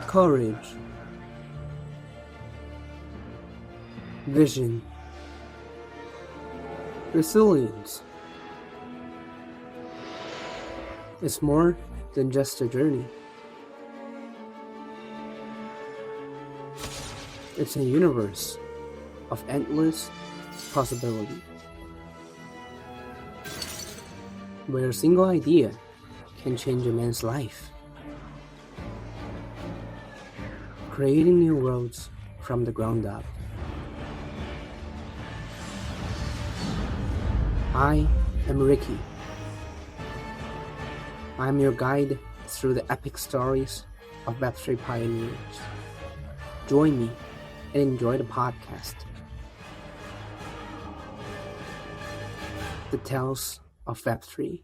Courage, vision, resilience. It's more than just a journey. It's a universe of endless possibility, where a single idea can change a man's life, creating new worlds from the ground up. I am Ricky. I'm your guide through the epic stories of Web3 pioneers. Join me and enjoy the podcast. The Tales of Web3.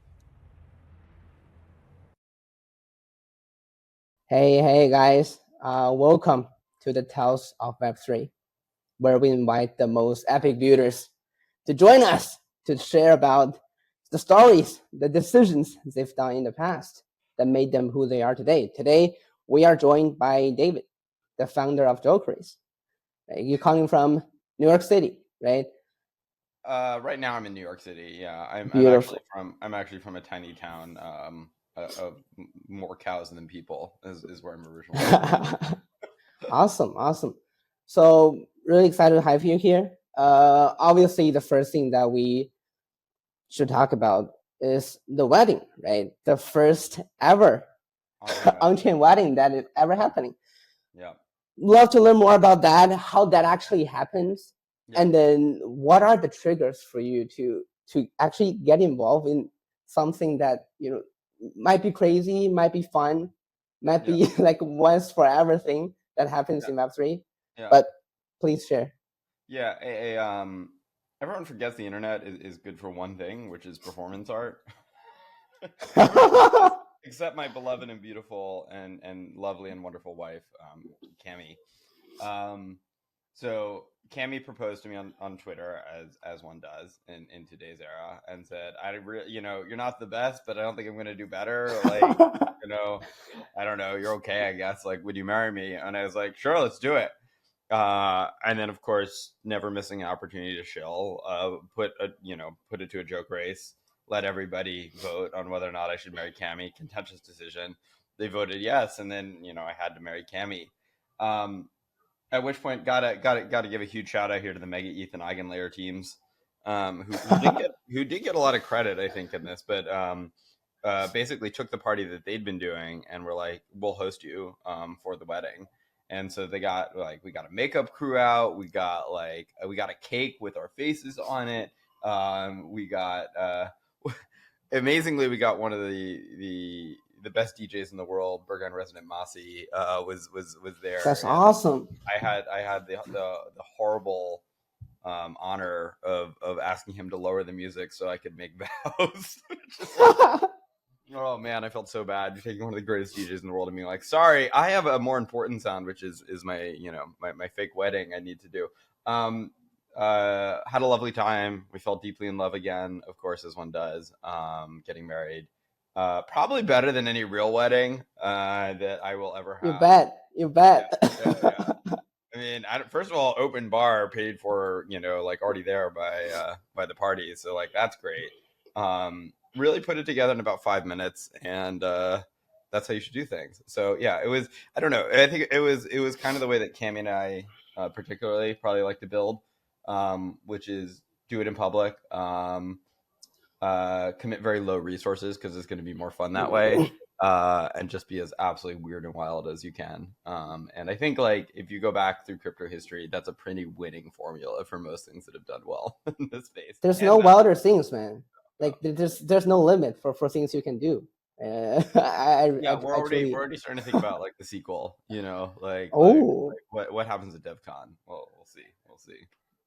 Hey guys, welcome to the Tales of Web3, where we invite the most epic builders to join us to share about the stories, the decisions they've done in the past that made them who they are today. Today, we are joined by David, the founder of Jokerace. You're coming from New York City, right? Right now I'm in New York City. Yeah, I'm actually from a tiny town of more cows than people is where I'm originally from. Awesome. So really excited to have you here. Obviously, the first thing that we should talk about is the wedding, right? The first ever on-chain wedding that is ever happening. Yeah. Love to learn more about that, how that actually happens, and then what are the triggers for you to actually get involved in something that might be crazy, might be fun, might be like once forever thing that happens in Web3. But please share. Yeah, everyone forgets the internet is good for one thing, which is performance art. Except my beloved and beautiful and lovely and wonderful wife, Cami. So Cami proposed to me on Twitter, as one does in today's era, and said, you're not the best, but I don't think I'm going to do better. Like, I don't know, you're okay, I guess. Like, would you marry me? And I was like, sure, let's do it. And then, of course, never missing an opportunity to shill, put it to a joke race, let everybody vote on whether or not I should marry Cami. Contentious decision. They voted yes, and then I had to marry Cami. At which point, gotta give a huge shout out here to the Mega ETH and Eigenlayer teams, who did get a lot of credit, I think, in this, but basically took the party that they'd been doing and were like, we'll host you for the wedding. And so we got a makeup crew out. We got a cake with our faces on it. Amazingly, we got one of the best DJs in the world, Bergen resident Masi, was there. That's awesome. I had the horrible honor of asking him to lower the music so I could make vows. Oh man, I felt so bad taking one of the greatest DJs in the world and being like, sorry, I have a more important sound, which is my my fake wedding I need to do. Had a lovely time. We fell deeply in love again, of course, as one does. Getting married, probably better than any real wedding that I will ever have. You bet. Yeah. I mean, first of all, open bar, paid for, already there by the party, so that's great. Really put it together in about 5 minutes, and that's how you should do things. So yeah, it was, I don't know, I think it was kind of the way that Cami and I particularly probably like to build, which is do it in public, commit very low resources because it's going to be more fun that way, and just be as absolutely weird and wild as you can. And I think if you go back through crypto history, that's a pretty winning formula for most things that have done well in this space. There's no wilder things, man. There's no limit for things you can do. We're already starting to think about the sequel. What happens at DevCon? Well, we'll see.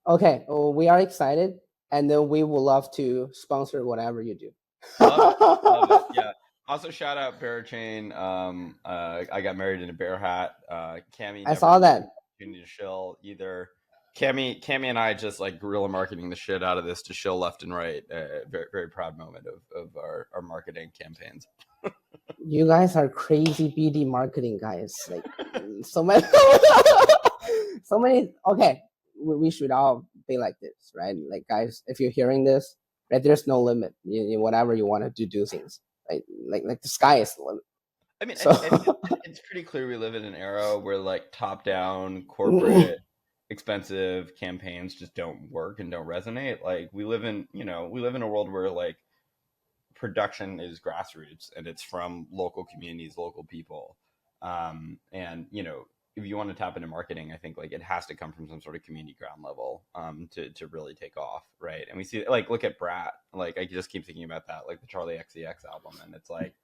Okay, well, we are excited, and then we would love to sponsor whatever you do. Love it. Yeah. Also, shout out Bearchain. I got married in a bear hat. Cami, I saw that. You need to shill either. Cami and I just guerrilla marketing the shit out of this to shill left and right. Very, very proud moment of our marketing campaigns. You guys are crazy BD marketing guys. Like so many, so many. Okay, we should all be like this, right? Like guys, if you're hearing this, right, there's no limit. Whatever you want to do things, right? Like the sky is the limit. I mean, So it's pretty clear we live in an era where like top down corporate expensive campaigns just don't work and don't resonate. Like we live in, we live in a world where like production is grassroots and it's from local communities, local people. And if you want to tap into marketing, I think like it has to come from some sort of community ground level to really take off, right? And we see like look at Brat, like I just keep thinking about that, like the Charlie XCX album, and it's like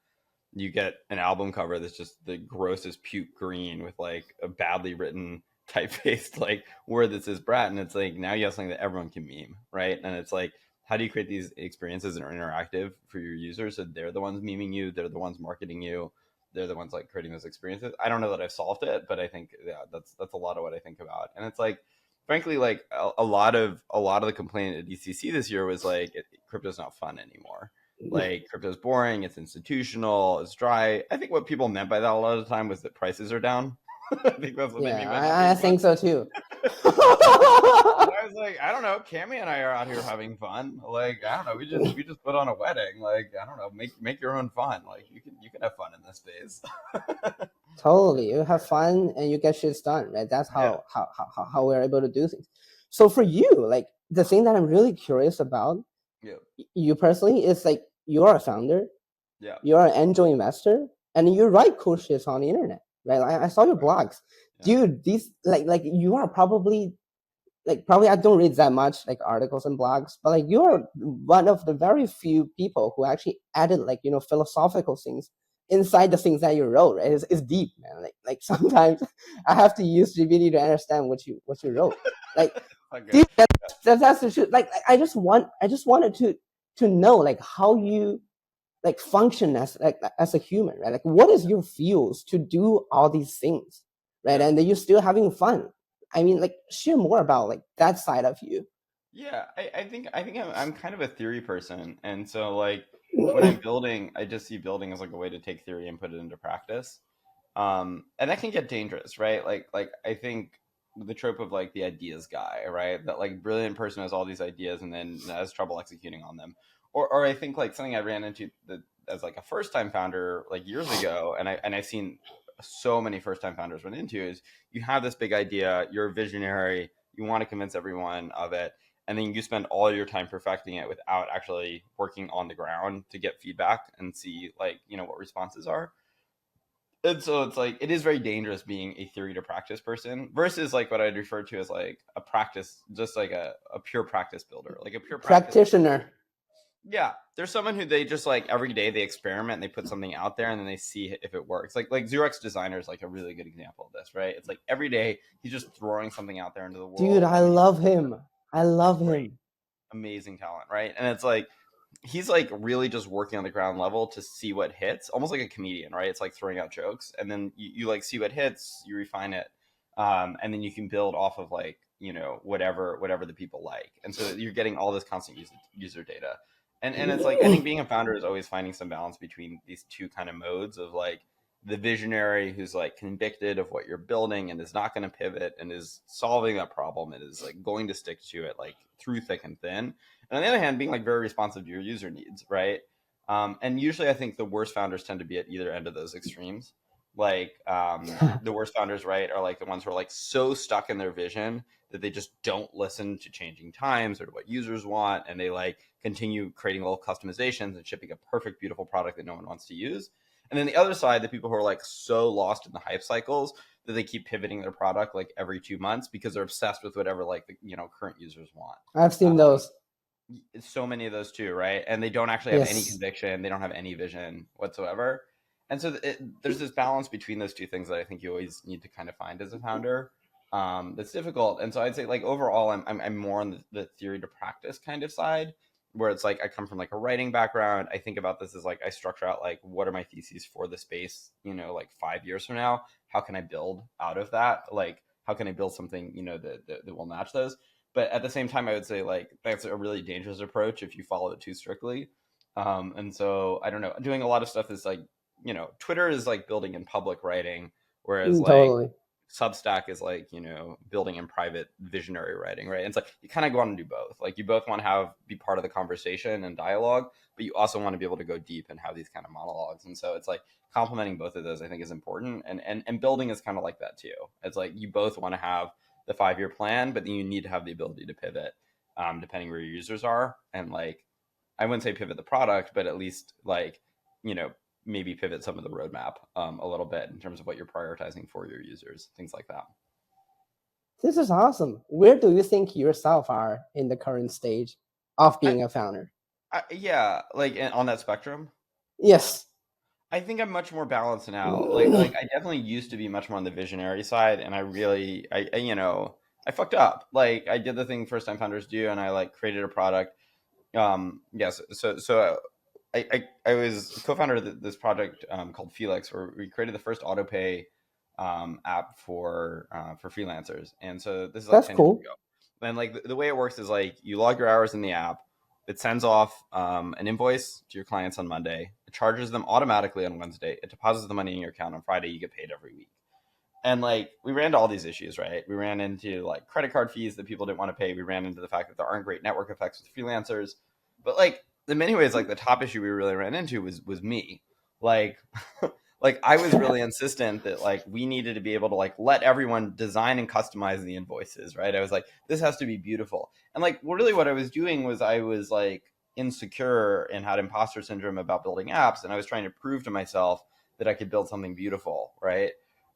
you get an album cover that's just the grossest puke green with like a badly written typeface like word that says Brat, and it's like now you have something that everyone can meme, right? And it's like how do you create these experiences that are interactive for your users so they're the ones memeing you, they're the ones marketing you, they're the ones like creating those experiences. I don't know that I've solved it, but I think that's a lot of what I think about. And it's like frankly like a lot of the complaint at DCC this year was like crypto's not fun anymore, like crypto's boring, it's institutional, it's dry. I think what people meant by that a lot of the time was that prices are down. I think that's what they mean by not I being fun. think so too. I was like, I don't know, Cammy and I are out here having fun. Like, I don't know, we just put on a wedding. Like, I don't know, make your own fun. Like you can have fun in this space. Totally, you have fun and you get shit done, right? That's Yeah. how we're able to do things. So for you, like the thing that I'm really curious about, Yeah. you personally, is like you're a founder, Yeah. you're an angel investor, and you write cool shit on the internet, right? I saw your blogs, Yeah. dude. These like you are probably I don't read that much like articles and blogs, but like you're one of the very few people who actually added like philosophical things inside the things that you wrote, right? It's deep, man. Like sometimes I have to use GPT to understand what you wrote. Like, Okay. dude, that's the truth. Like I just wanted to know like how you like function as a human, right? Like what is your feels to do all these things, right? Yeah. And then you're still having fun. I mean, like share more about like that side of you. Yeah, I think I'm kind of a theory person, and so like when I'm building, I just see building as like a way to take theory and put it into practice. And that can get dangerous, right? Like I think the trope of like the ideas guy, right? That like brilliant person has all these ideas and then has trouble executing on them. Or I think like something I ran into as like a first time founder like years ago, and I've seen so many first time founders run into is you have this big idea, you're a visionary, you want to convince everyone of it, and then you spend all your time perfecting it without actually working on the ground to get feedback and see like what responses are. And so it's like it is very dangerous being a theory to practice person versus like what I'd refer to as like a practice, just like a pure practice builder, like a pure practice. Practitioner. Yeah, there's someone who they just like every day they experiment and they put something out there and then they see if it works. Like Xerox designer is like a really good example of this, right? It's like every day he's just throwing something out there into the Dude, world. I love him. I love Great, him. amazing talent, right? And it's like he's like really just working on the ground level to see what hits, almost like a comedian, right? It's like throwing out jokes, and then you like see what hits, you refine it, and then you can build off of like whatever the people like, and so you're getting all this constant user data, and it's like I think being a founder is always finding some balance between these two kind of modes of like the visionary who's like convicted of what you're building and is not going to pivot and is solving that problem and is like going to stick to it like through thick and thin, and on the other hand, being like very responsive to your user needs, right? And usually, I think the worst founders tend to be at either end of those extremes. Like the worst founders, right, are like the ones who are like so stuck in their vision that they just don't listen to changing times or to what users want, and they like continue creating little customizations and shipping a perfect, beautiful product that no one wants to use. And then the other side, the people who are like so lost in the hype cycles that they keep pivoting their product like every 2 months because they're obsessed with whatever like the current users want. I've seen Um, those. so many of those too, right? And they don't actually have any Yes. conviction, they don't have any vision whatsoever. And so there's this balance between those two things that I think you always need to kind of find as a founder. That's difficult. And so I'd say like overall, I'm more on the theory to practice kind of side, where it's like I come from like a writing background. I think about this as like I structure out like what are my theses for the space, like 5 years from now. How can I build out of that? Like how can I build something that will match those? But at the same time, I would say like that's a really dangerous approach if you follow it too strictly. And so I don't know, doing a lot of stuff is like Twitter is like building in public writing, whereas like Totally. Substack is like, building in private visionary writing, right? And it's like you kind of want to do both. Like you both want to be part of the conversation and dialogue, but you also want to be able to go deep and have these kind of monologues. And so it's like complementing both of those, I think, is important. And building is kind of like that too. It's like you both want to have the 5-year plan, but then you need to have the ability to pivot, depending where your users are. And like, I wouldn't say pivot the product, but at least like, you know, maybe pivot some of the roadmap a little bit in terms of what you're prioritizing for your users, things like that. This is awesome. Where do you think yourself are in the current stage of being a founder? Yeah, like on that spectrum. Yes. I think I'm much more balanced now. Like I definitely used to be much more on the visionary side, and I fucked up. Like I did the thing first time founders do, and I like created a product. Yes, so I was co-founder of this project called Felix, where we created the first autopay app for freelancers, and so this is like That's 10 years cool. ago. And like the way it works is like you log your hours in the app, it sends off an invoice to your clients on Monday, it charges them automatically on Wednesday, it deposits the money in your account on Friday, you get paid every week. And like we ran into all these issues, right? We ran into like credit card fees that people didn't want to pay. We ran into the fact that there aren't great network effects with freelancers. But like in many ways, like the top issue we really ran into was me. Like like I was really insistent that like we needed to be able to like let everyone design and customize the invoices, right? I was like, this has to be beautiful. And like really what I was doing was I was like insecure and had imposter syndrome about building apps, and I was trying to prove to myself that I could build something beautiful, right?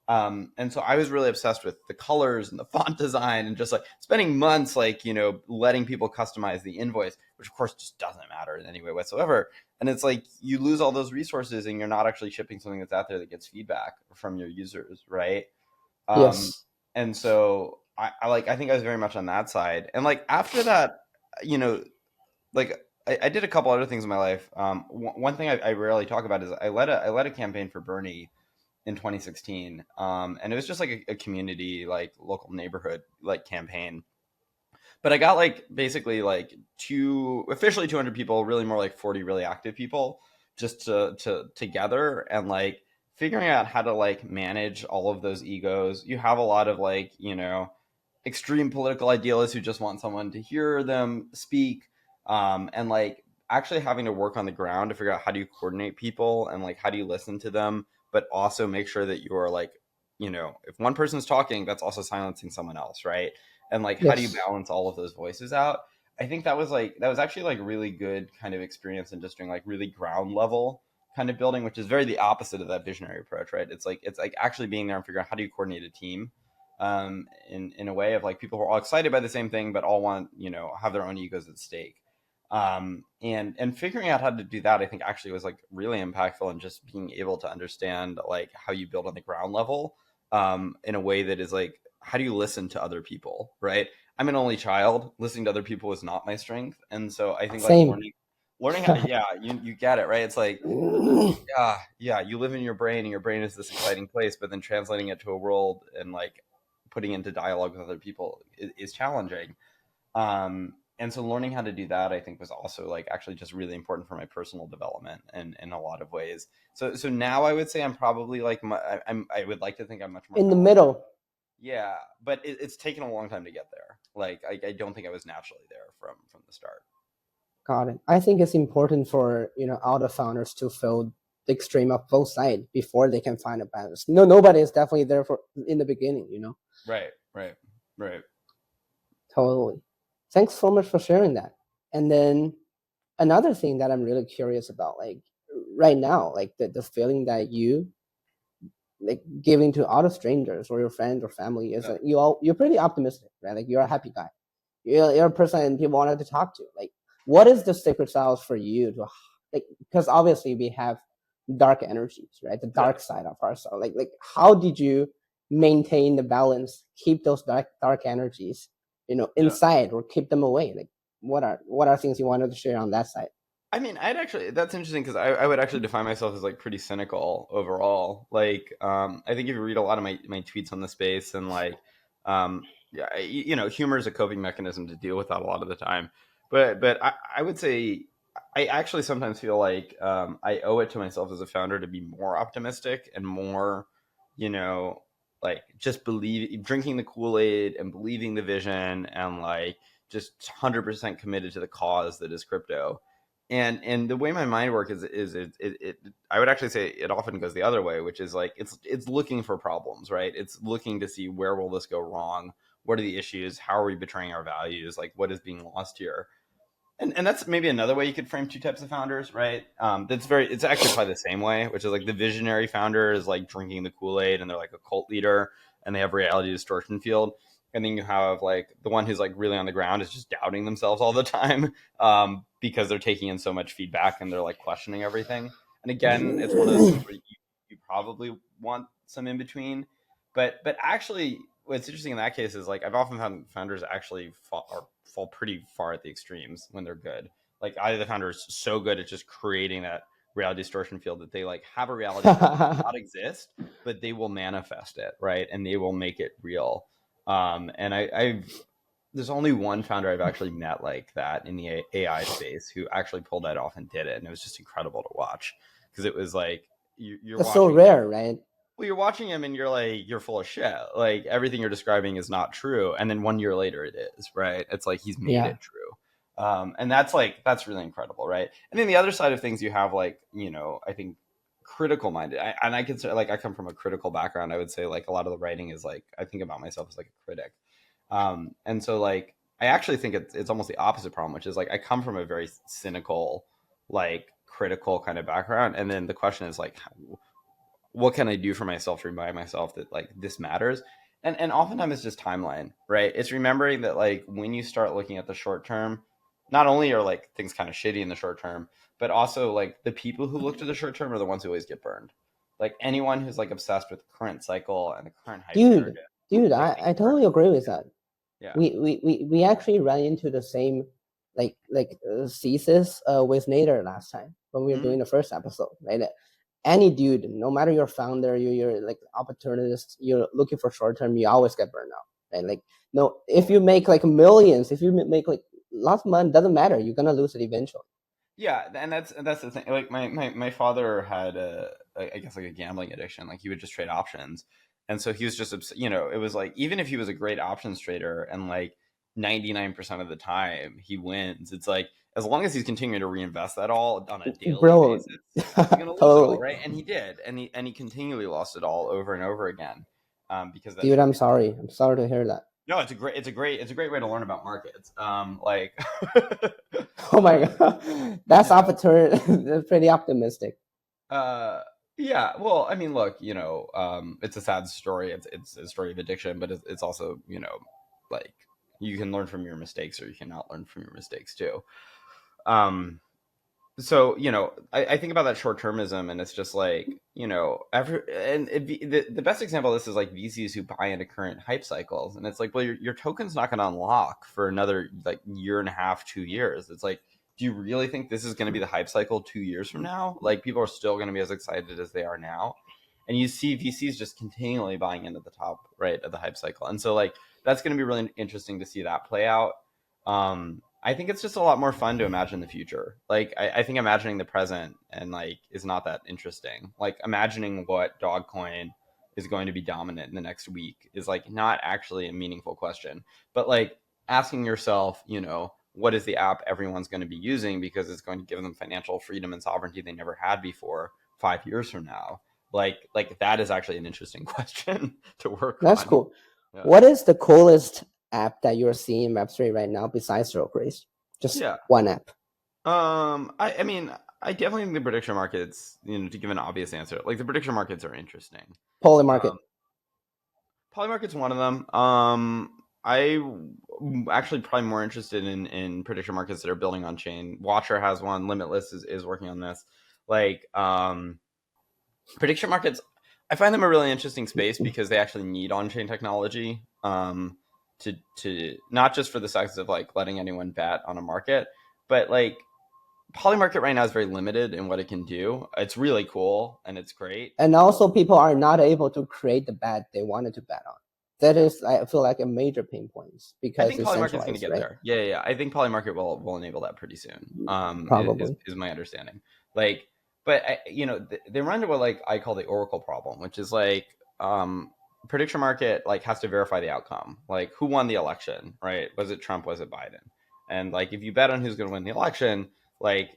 And so I was really obsessed with the colors and the font design and just like spending months, like, letting people customize the invoice, which of course just doesn't matter in any way whatsoever. And it's like you lose all those resources and you're not actually shipping something that's out there that gets feedback from your users, right? Um, Yes. and so I think I was very much on that side. And like after that, you know, like I did a couple other things in my life. One thing I rarely talk about is I led a campaign for Bernie in 2016, and it was just like a community, like local neighborhood like campaign. But I got like basically like officially 200 people, really more like 40 really active people, just to together and like figuring out how to like manage all of those egos. You have a lot of like extreme political idealists who just want someone to hear them speak, and like actually having to work on the ground to figure out how do you coordinate people and like how do you listen to them, but also make sure that you're like, if one person's talking, that's also silencing someone else, right? And like how do you Yes. balance all of those voices out? I think that was actually like really good kind of experience in just doing like really ground level kind of building, which is very the opposite of that visionary approach, right? It's like actually being there and figuring out how do you coordinate a team, in a way of like people who are all excited by the same thing, but all want, have their own egos at stake. And figuring out how to do that, I think actually was like really impactful, and just being able to understand like how you build on the ground level, in a way that is like, how do you listen to other people, right? I'm an only child. Listening to other people is not my strength. And so I think like Same. learning how, yeah, you get it, right? It's like, yeah, you live in your brain and your brain is this exciting place, but then translating it to a world and like putting into dialogue with other people is challenging. And so learning how to do that, I think, was also like actually just really important for my personal development and in a lot of ways. So now I would say I'm probably like I would like to think I'm much more In the balanced. middle. Yeah, but it's taken a long time to get there. Like I don't think I was naturally there from the start. Got it. I think it's important for other founders to feel the extreme of both sides before they can find a balance. No, nobody is definitely there for in the beginning. Right, right, right. Totally. Thanks so much for sharing that. And then another thing that I'm really curious about, like right now, like the feeling that you like giving to other strangers or your friends or family is Yeah, that you're pretty optimistic, right? Like you're a happy guy. You're a person people wanted to talk to. Like, what is the secret sauce for you to like? Because obviously we have dark energies, right? The yeah, dark side of ourselves. Like how did you maintain the balance? Keep those dark energies, yeah. inside or keep them away? Like, what are things you wanted to share on that side? I mean, that's interesting because I would actually define myself as like pretty cynical overall. Like, I think if you read a lot of my tweets on the space and like, yeah, humor is a coping mechanism to deal with that a lot of the time. But I would say I actually sometimes feel like I owe it to myself as a founder to be more optimistic and more, you know, like just believe drinking the Kool-Aid and believing the vision and like just 100% committed to the cause that is crypto. And the way my mind works is I would actually say it often goes the other way, which is like it's looking for problems, right? It's looking to see where will this go wrong, what are the issues, how are we betraying our values, like what is being lost here. And that's maybe another way you could frame two types of founders, right? It's actually probably the same way, which is like the visionary founder is like drinking the Kool-Aid and they're like a cult leader and they have reality distortion field. And then you have like the one who's like really on the ground is just doubting themselves all the time because they're taking in so much feedback and they're like questioning everything. And again, it's one of those things where you probably want some in between. But actually, what's interesting in that case is like I've often found founders actually fall pretty far at the extremes when they're good. Like either the founder is so good at just creating that reality distortion field that they like have a reality that does not exist, but they will manifest it, right? And they will make it real. And I've there's only one founder I've actually met like that in the AI space who actually pulled that off and did it, and it was just incredible to watch because it was like you're That's so watching him. rare, right? Well, you're watching him and you're like, you're full of shit. Like everything you're describing is not true. And then 1 year later it is, right? It's like he's made Yeah. it true. And that's really incredible, right? And then the other side of things, you have like, I think critical minded. And I consider like I come from a critical background. I would say like a lot of the writing is like I think about myself as like a critic. And so like I actually think it's almost the opposite problem, which is like I come from a very cynical, like critical kind of background. And then the question is like what can I do for myself to remind myself that like this matters? And oftentimes it's just timeline, right? It's remembering that like when you start looking at the short term, not only are like things kind of shitty in the short term, but also like the people who look to the short term are the ones who always get burned. Like anyone who's like obsessed with the current cycle and the current hype Dude, narrative, dude, like I they get totally burned. agree with that. Yeah. We actually ran into the same thesis with Nader last time when we were Mm-hmm. doing the first episode, right? Any dude, no matter your founder, you're like opportunist, you're looking for short term, you always get burned out, right? Like no, if you make like millions, if you make like lots of money, doesn't matter, you're gonna lose it eventually. Yeah, and that's the thing. Like my father had I guess like a gambling addiction. Like he would just trade options, and so he was just it was like even if he was a great options trader and like 99% of the time he wins, it's like as long as he's continuing to reinvest that all on a daily Bro, basis, he's gonna lose it all, totally. right? And he did, and he continually lost it all over and over again, because of that Dude, short. I'm sorry to hear that. No, it's a great way to learn about markets. Like Oh my god, that's opportunity. That's pretty optimistic. Uh, yeah. Well, I mean, look, it's a sad story. It's a story of addiction, but it's also, like you can learn from your mistakes or you cannot learn from your mistakes too. Um, so I think about that short termism, and it's just like the best example of this is like VCs who buy into current hype cycles, and it's like, well, your token's not going to unlock for another like year and a half, 2 years. It's like, do you really think this is going to be the hype cycle 2 years from now? Like people are still going to be as excited as they are now, and you see VCs just continually buying into the top right of the hype cycle, and so like that's going to be really interesting to see that play out. I think it's just a lot more fun to imagine the future. Like I think imagining the present and like is not that interesting. Like imagining what Dogcoin is going to be dominant in the next week is like not actually a meaningful question. But like asking yourself, what is the app everyone's going to be using because it's going to give them financial freedom and sovereignty they never had before 5 years from now. Like that is actually an interesting question to work That's on. cool. Yeah. What is the coolest app that you're seeing in Web3 right now besides Jokerace? Just Yeah. one app. I mean, I definitely think the prediction markets, to give an obvious answer, like the prediction markets are interesting. Poly market. Polymarket's one of them. Actually probably more interested in prediction markets that are building on chain. Watcher has one. Limitless is working on this. Like, prediction markets, I find them a really interesting space because they actually need on chain technology. To not just for the sense of like letting anyone bet on a market, but like Polymarket right now is very limited in what it can do. It's really cool and it's great. And also people are not able to create the bet they wanted to bet on. that is, I feel like, a major pain point I because think it's Polymarket's going to centralized, get right? there. Yeah. I think Polymarket will enable that pretty soon. Probably. Is my understanding. Like, but they run into what like I call the Oracle problem, which is like prediction market like has to verify the outcome. Like, who won the election, right? Was it Trump? Was it Biden? And like, if you bet on who's going to win the election, like,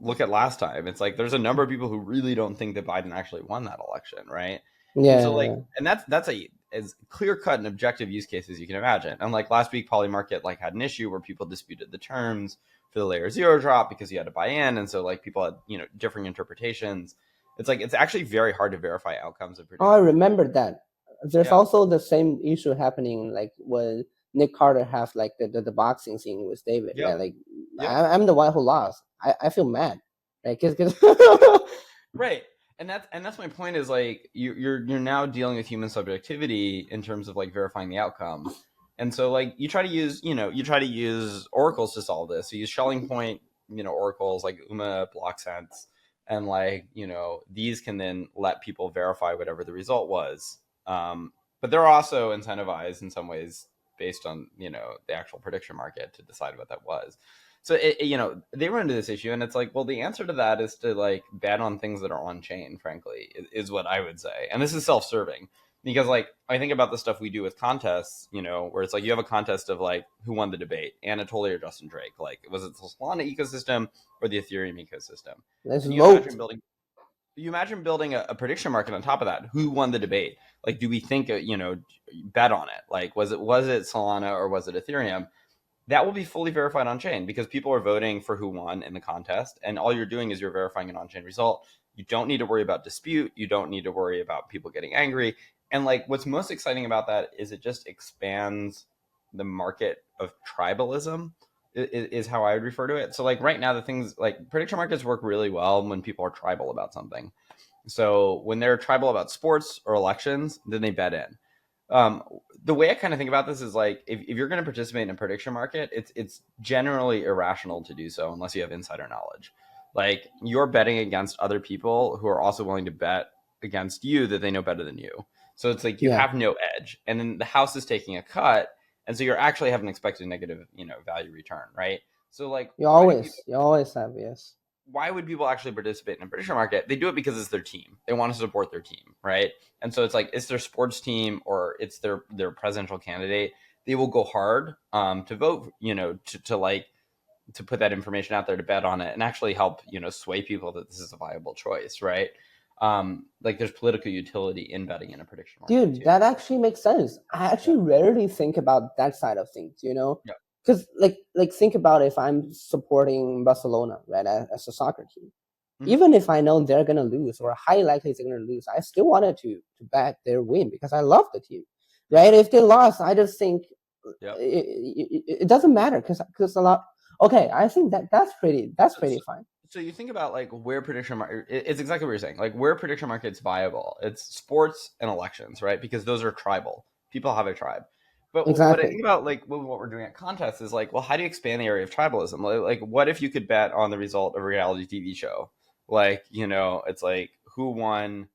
look at last time. It's like there's a number of people who really don't think that Biden actually won that election, right? And so like, Yeah. and that's a as clear cut and objective use case as you can imagine. And like last week, Polymarket like had an issue where people disputed the terms for the layer zero drop because you had to buy in, and so like people had differing interpretations. It's like it's actually very hard to verify outcomes of Oh, I prediction markets. remember that. There's Yeah, also the same issue happening like when Nick Carter has like the boxing scene with David, yep, right? Like yep. I'm the one who lost. I feel mad, right? Cause Right. And that's my point is like you're now dealing with human subjectivity in terms of like verifying the outcome. And so like you try to use oracles to solve this. So you use Schelling point, oracles like UMA, block sense, and like, these can then let people verify whatever the result was. But they're also incentivized in some ways based on, the actual prediction market to decide what that was. So they run into this issue, and it's like, well, the answer to that is to like bet on things that are on chain. Frankly, is what I would say, and this is self-serving because like I think about the stuff we do with contests, where it's like you have a contest of like who won the debate, Anatoly or Justin Drake. Like, was it the Solana ecosystem or the Ethereum ecosystem? let's And vote. you imagine building a prediction market on top of that. Who won the debate? Like, do we think bet on it? Like, was it Solana or was it Ethereum? That will be fully verified on chain because people are voting for who won in the contest, and all you're doing is you're verifying an on chain result. You don't need to worry about dispute. You don't need to worry about people getting angry. And like, what's most exciting about that is it just expands the market of tribalism, is how I would refer to it. So like right now, the things like prediction markets work really well when people are tribal about something. So when they're tribal about sports or elections, then they bet in. Um, the way I kind of think about this is like if you're going to participate in a prediction market, it's generally irrational to do so unless you have insider knowledge. Like, you're betting against other people who are also willing to bet against you that they know better than you. So it's like you Yeah, have no edge, and then the house is taking a cut, and so you're actually having an expected negative, value return, right? So like, you always have, yes. why would people actually participate in a prediction market? They do it because it's their team. They want to support their team, right? And so it's like it's their sports team or it's their presidential candidate. They will go hard to vote, to put that information out there, to bet on it, and actually help sway people that this is a viable choice, right? Like, there's political utility in betting in a prediction market Dude, too. that actually makes sense. I Yeah, actually rarely think about that side of things, yeah, because like think about if I'm supporting Barcelona, right, as a soccer team. mm-hmm. Even if I know they're gonna lose or high likely they're gonna lose, I still wanted to back their win because I love the team, Yep, right? If they lost, I just think yep. it doesn't matter because a lot. Okay, I think that's So, pretty so, fine. so you think about like where prediction market, it's exactly what you're saying. Like, where prediction market's viable, it's sports and elections, right? Because those are tribal. People have a tribe. But I Exactly. think about like what we're doing at contests is like, well, how do you expand the area of tribalism? Like, what if you could bet on the result of a reality TV show? Like, it's like who won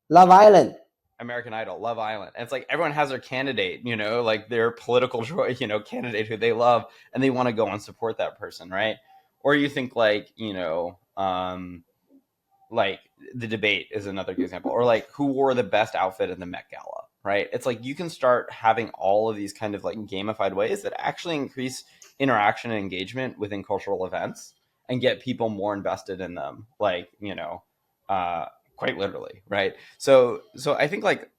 Love Island. American Idol, Love Island. And it's like everyone has their candidate, like their political choice, candidate who they love, and they want to go and support that person, right? Or you think like, like the debate is another good example, or like who wore the best outfit in the Met Gala, right? It's like you can start having all of these kind of like gamified ways that actually increase interaction and engagement within cultural events and get people more invested in them, like, uh, quite literally, right? So I think like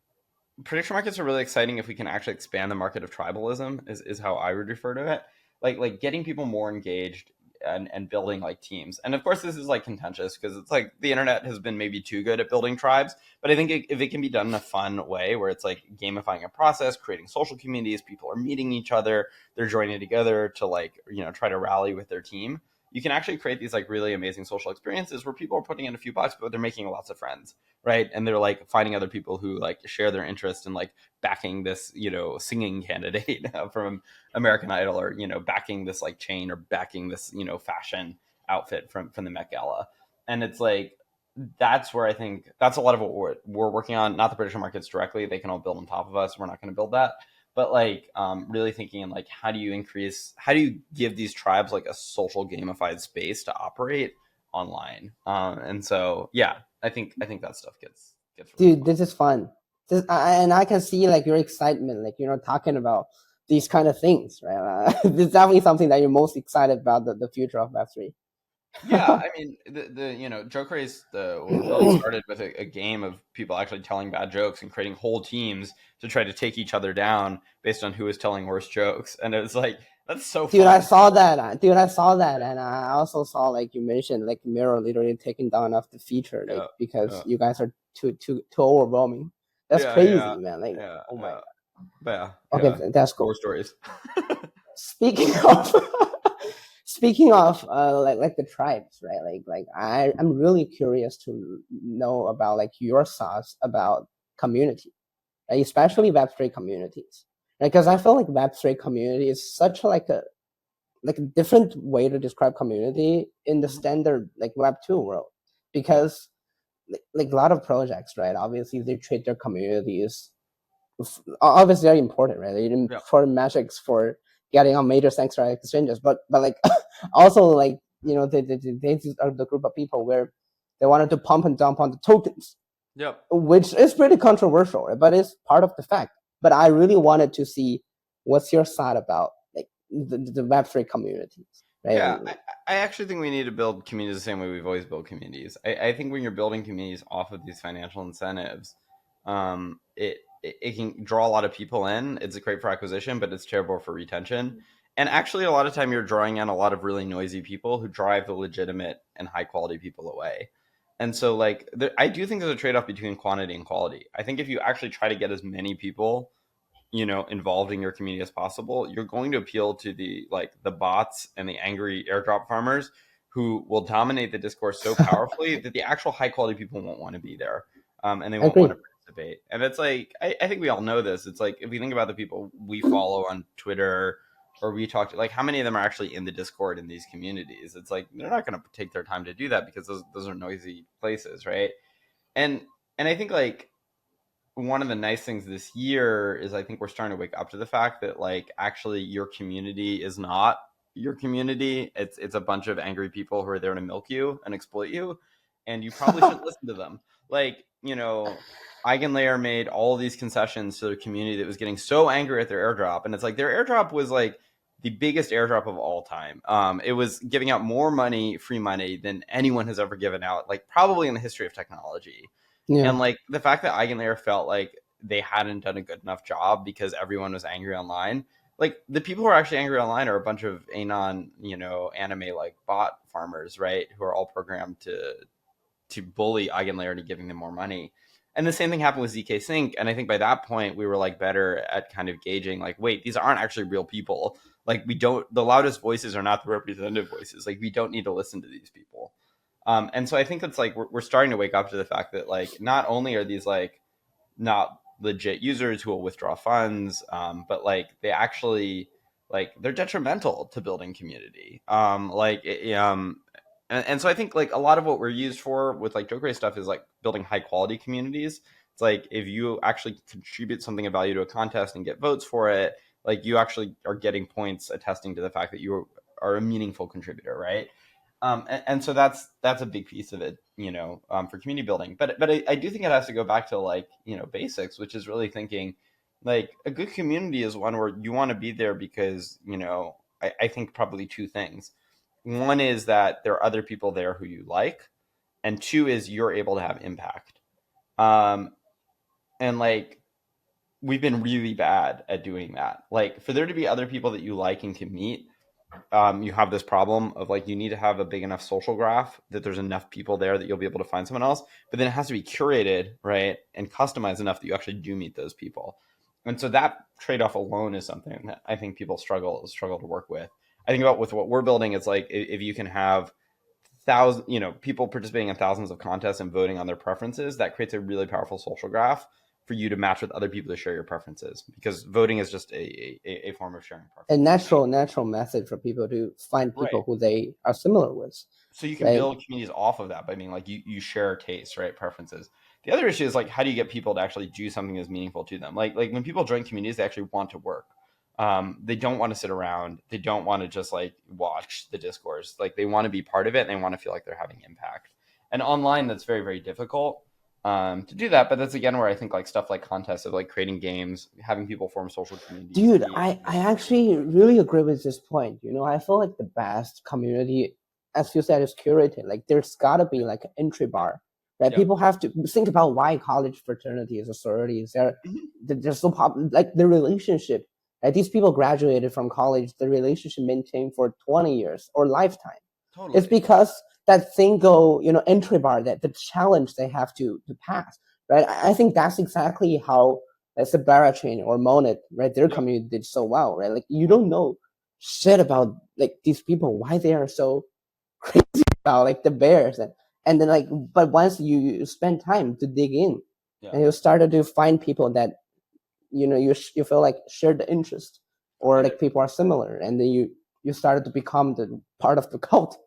prediction markets are really exciting if we can actually expand the market of tribalism, is how I would refer to it. Like getting people more engaged and building like teams. And of course this is like contentious because it's like the internet has been maybe too good at building tribes, but I think if it can be done in a fun way where it's like gamifying a process, creating social communities, people are meeting each other, they're joining together to like, try to rally with their team, you can actually create these like really amazing social experiences where people are putting in a few bucks, but they're making lots of friends, right? And they're like finding other people who like share their interest in like backing this, singing candidate from American Idol, or backing this like chain, or backing this fashion outfit from the Met Gala. And it's like that's where I think that's a lot of what we're working on. Not the prediction markets directly; they can all build on top of us. We're not going to build that, but like really thinking in like how do you give these tribes like a social gamified space to operate online? And so yeah, I think that stuff gets really Dude, fun. this is fun. And I can see like your excitement, like talking about these kind of things, right? This is definitely something that you're most excited about the future of Web3. Yeah, I mean the Jokerace, the what we're building started with a game of people actually telling bad jokes and creating whole teams to try to take each other down based on who was telling worse jokes, and it was like that's so Dude, I fun. saw that. Dude, I saw that, and I also saw like you mentioned, like Mirror literally taking down off the feature, like Yeah, because yeah, you guys are too overwhelming. That's yeah, yeah, crazy, man. Like, yeah, oh my yeah. But yeah, god. yeah. Okay, that's War cool. stories. Speaking of speaking of like the tribes, right? Like I'm really curious to know about like your thoughts about community, right? Especially Web3 communities. Because I feel like Web3 community is such like a different way to describe community in the standard like Web2 world. Because like a lot of projects, right? Obviously they treat their communities obviously very important, right? They Yeah, important metrics for getting on major sanctuary exchanges, but like also like they are the group of people where they wanted to pump and dump on the tokens, yep. which is pretty controversial, right? But it's part of the fact. But I really wanted to see what's your thought about like the Web3 communities, right? Yeah, And like, I actually think we need to build communities the same way we've always built communities. I think when you're building communities off of these financial incentives, it can draw a lot of people in. It's great for acquisition, but it's terrible for retention. And actually, a lot of time you're drawing in a lot of really noisy people who drive the legitimate and high quality people away. And so, like, I do think there's a trade off between quantity and quality. I think if you actually try to get as many people involved in your community as possible, you're going to appeal to the bots and the angry airdrop farmers who will dominate the discourse so powerfully that the actual high quality people won't want to be there, and they I won't want agree. to participate. And it's like I think we all know this. It's like if we think about the people we follow on Twitter or we talk to, like, how many of them are actually in the Discord in these communities? It's like they're not going to take their time to do that because those are noisy places, right? And and I think like one of the nice things this year is I think we're starting to wake up to the fact that like actually your community is not your community. It's a bunch of angry people who are there to milk you and exploit you, and you probably shouldn't listen to them. Like, Eigenlayer made all these concessions to their community that was getting so angry at their airdrop, and it's like their airdrop was like the biggest airdrop of all time. It was giving out more money, free money, than anyone has ever given out, like probably in the history of technology. Yeah, And like the fact that Eigenlayer felt like they hadn't done a good enough job because everyone was angry online. Like the people who are actually angry online are a bunch of Anon, anime like bot farmers, right? Who are all programmed to bully Eigenlayer into giving them more money. And the same thing happened with ZK Sync. And I think by that point we were like better at kind of gauging like, wait, these aren't actually real people. Like the loudest voices are not the representative voices. Like we don't need to listen to these people. And so I think it's like we're starting to wake up to the fact that like not only are these like not legit users who will withdraw funds, but like they actually like they're detrimental to building community. And so I think like a lot of what we're used for with like Jokerace stuff is like building high quality communities. It's like if you actually contribute something of value to a contest and get votes for it, like you actually are getting points attesting to the fact that you are a meaningful contributor, right? And so that's a big piece of it, for community building. But I do think it has to go back to like basics, which is really thinking like a good community is one where you want to be there because I think probably two things. One is that there are other people there who you like, and two is you're able to have impact. Um, and like we've been really bad at doing that. Like for there to be other people that you like and can meet, you have this problem of like you need to have a big enough social graph that there's enough people there that you'll be able to find someone else, but then it has to be curated, right, and customized enough that you actually do meet those people. And so that trade-off alone is something that I think people struggle to work with. I think about with what we're building, it's like if you can have thousands, people participating in thousands of contests and voting on their preferences, that creates a really powerful social graph for you to match with other people to share your preferences, because voting is just a form of sharing A preferences. natural method for people to find Right. people who they are similar with, So you can right? build communities off of that by being like you share tastes, right? Preferences. The other issue is like, how do you get people to actually do something that's meaningful to them? Like when people join communities, they actually want to work. They don't want to sit around. They don't want to just like watch the discourse. Like they want to be part of it and they want to feel like they're having impact. And online, that's very, very difficult to do that. But that's again where I think like stuff like contests of like creating games, having people form social communities. Dude, I actually really agree with this point. I feel like the best community, as you said, is curated. Like there's gotta be like an entry bar, right? Yeah. People have to think about why college fraternities or sororities Mhm. they're so like the relationship. Right? These people graduated from college, the relationship maintained for 20 years or lifetime. It's Totally. because that single, entry bar, that the challenge they have to pass, right? I think that's exactly how let's say Barachain or Monet, right? Their Yeah. community did so well, right? Like you don't know shit about like these people, why they are so crazy about like the bears, and then like, but once you spend time to dig in, Yeah. and you started to find people that you feel like share the interest, or And like people are similar, and then you started to become the part of the cult.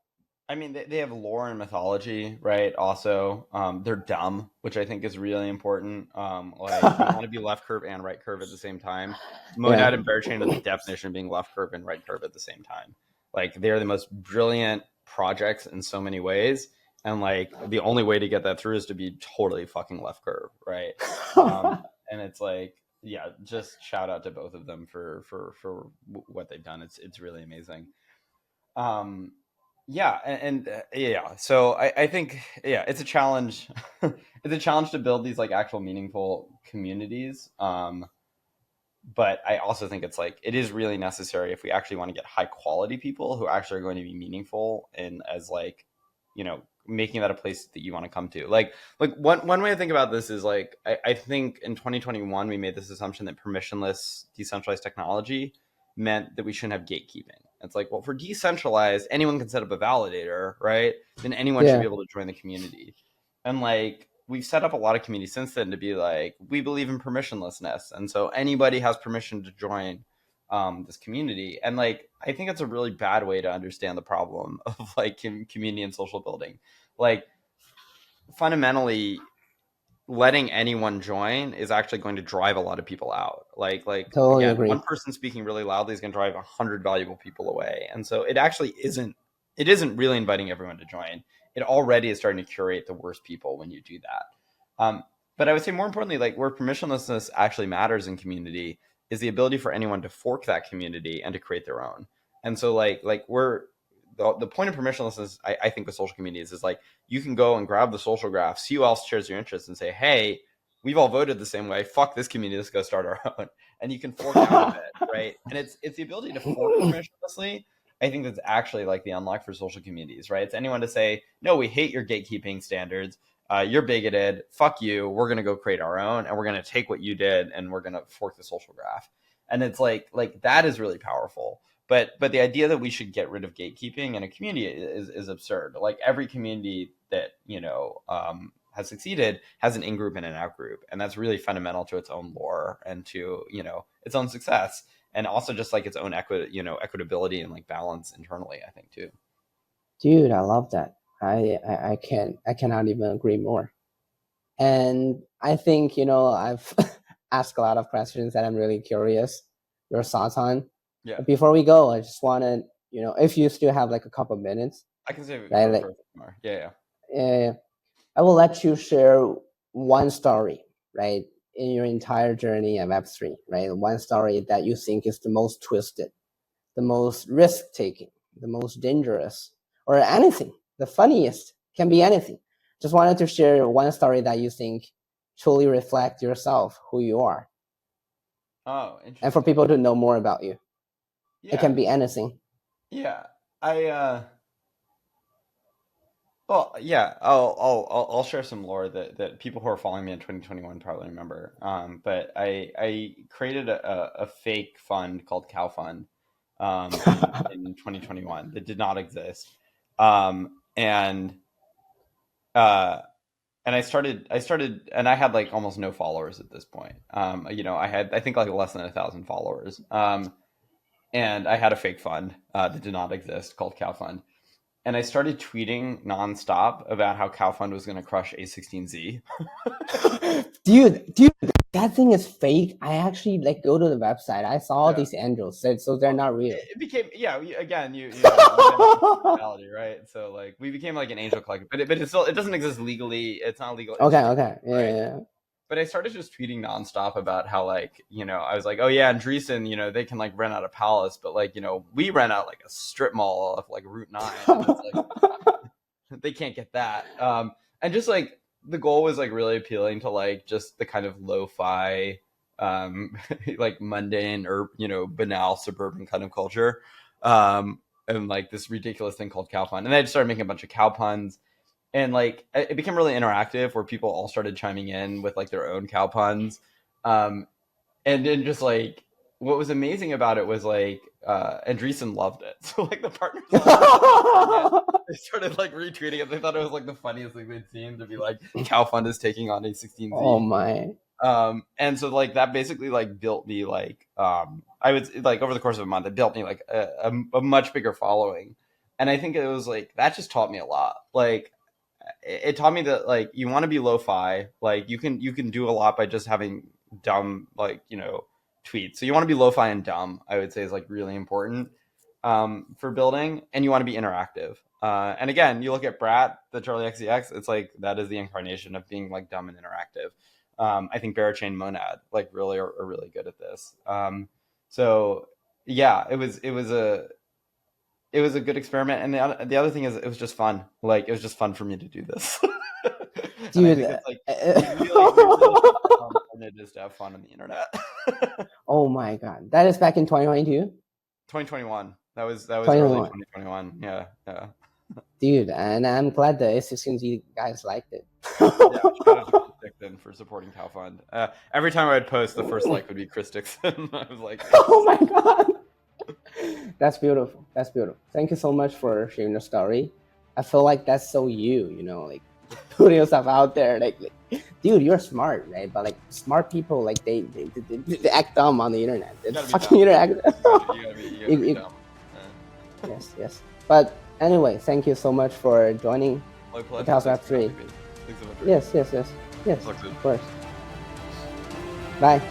I mean, they have lore and mythology, right? Also, they're dumb, which I think is really important. Like, you want to be left curve and right curve at the same time. Yeah, Monad and Bearchain are the definition of being left curve and right curve at the same time. Like, they're the most brilliant projects in so many ways. And, like, the only way to get that through is to be totally fucking left curve, right? And it's like, yeah, just shout out to both of them for what they've done. It's really amazing. Um, yeah, yeah. So I think yeah, it's a challenge. It's a challenge to build these like actual meaningful communities. But I also think it's like it is really necessary if we actually want to get high quality people who actually are going to be meaningful and as like making that a place that you want to come to. Like one way to think about this is like I think in 2021 we made this assumption that permissionless decentralized technology meant that we shouldn't have gatekeeping. It's like, well, for decentralized, anyone can set up a validator, right? Then anyone should yeah, be able to join the community. And like we've set up a lot of communities since then to be like, we believe in permissionlessness. And so anybody has permission to join this community. And like, I think it's a really bad way to understand the problem of like community and social building. Like, fundamentally, letting anyone join is actually going to drive a lot of people out. Like totally again, agree. one person speaking really loudly is going to drive 100 valuable people away. And so it actually isn't. It isn't really inviting everyone to join. It already is starting to curate the worst people when you do that. But I would say more importantly, like where permissionlessness actually matters in community is the ability for anyone to fork that community and to create their own. And so like we're the point of permissionlessness, I think with social communities is like you can go and grab the social graph, see who else shares your interests, and say, hey, we've all voted the same way. Fuck this community, let's go start our own. And you can fork out of it, right? And it's the ability to fork permissionlessly. I think that's actually like the unlock for social communities, right? It's anyone to say, no, we hate your gatekeeping standards. You're bigoted. Fuck you. We're gonna go create our own, and we're gonna take what you did, and we're gonna fork the social graph. And it's like that is really powerful. But the idea that we should get rid of gatekeeping in a community is absurd. Like every community that has succeeded has an in-group and an out-group, and that's really fundamental to its own lore and to its own success, and also just like its own equitability and like balance internally, I think too. Dude, I love that. I cannot even agree more. And I think, I've asked a lot of questions that I'm really curious your thoughts on. Yeah, But before we go, I just want to, if you still have like a couple minutes, I can save it right? for more. Yeah, Uh, I will let you share one story, right, in your entire journey at Web3, right? One story that you think is the most twisted, the most risk taking, the most dangerous, or anything. The funniest can be anything. Just wanted to share one story that you think truly reflect yourself, who you are, oh, and for interesting. people to know more about you. It Yeah, can be anything. yeah. I Well, yeah, I'll share some lore that people who are following me in 2021 probably remember. But I created a fake fund called Cow Fund in 2021 that did not exist. And uh and I started, and I had like almost no followers at this point. I had, I think, like less than 1,000 followers. And I had a fake fund that did not exist called Cow Fund. And I started tweeting nonstop about how Cow Fund was going to crush A16Z. dude, that thing is fake. I actually like go to the website. I saw these angels, so they're not real. It became, again, you know, reality, right? So like we became like an angel collector, but it still, it doesn't exist legally. It's not legal. Okay, yeah. But I started just tweeting nonstop about how, like, you know, I was like, oh yeah, in Dresen, you know, they can like rent out a palace, but like, you know, we rent out like a strip mall of like Route 9. And it's like, they can't get that. And just like the goal was like really appealing to like just the kind of lo-fi, like mundane or, you know, banal suburban kind of culture. And like this ridiculous thing called cow pun. And I just started making a bunch of cow puns. And like it became really interactive where people all started chiming in with like their own cow puns. And then just like what was amazing about it was like Andreessen loved it. So like the partners they started like retweeting it. They thought it was like the funniest thing they'd seen to be like cow fund is taking on A16Z. Oh my. And so like that basically like built me like I would like over the course of a month it built me like a much bigger following. And I think it was like that just taught me a lot. Like it taught me that like you want to be lo-fi, like you can do a lot by just having dumb, like, you know, tweets. So you want to be lo-fi and dumb, I would say, is like really important for building, and you want to be interactive. And again, you look at Brat, the Charlie XCX, it's like that is the incarnation of being like dumb and interactive. I think Barachain Monad like really are really good at this. So yeah, it was a good experiment, and the other thing is it was just fun. Like it was just fun for me to do this. Dude, it's like really fun it is to have fun on the internet. Oh my god, that is back in 2022. 2021. That was early 2021. Yeah. Dude, and I'm glad the A16Z guys liked it. Yeah, shout out to Chris Dixon for supporting Cow Fund. Every time I would post, the first like would be Chris Dixon. I was like, oh my god. That's beautiful. That's beautiful. Thank you so much for sharing your story. I feel like that's so you know, like putting yourself out there. Like, dude, you're smart, right? But like smart people, like they act dumb on the internet. It's fucking interactive. You gotta be dumb. Yes. But anyway, thank you so much for joining Tales of Web3. Yes. Of course. Bye.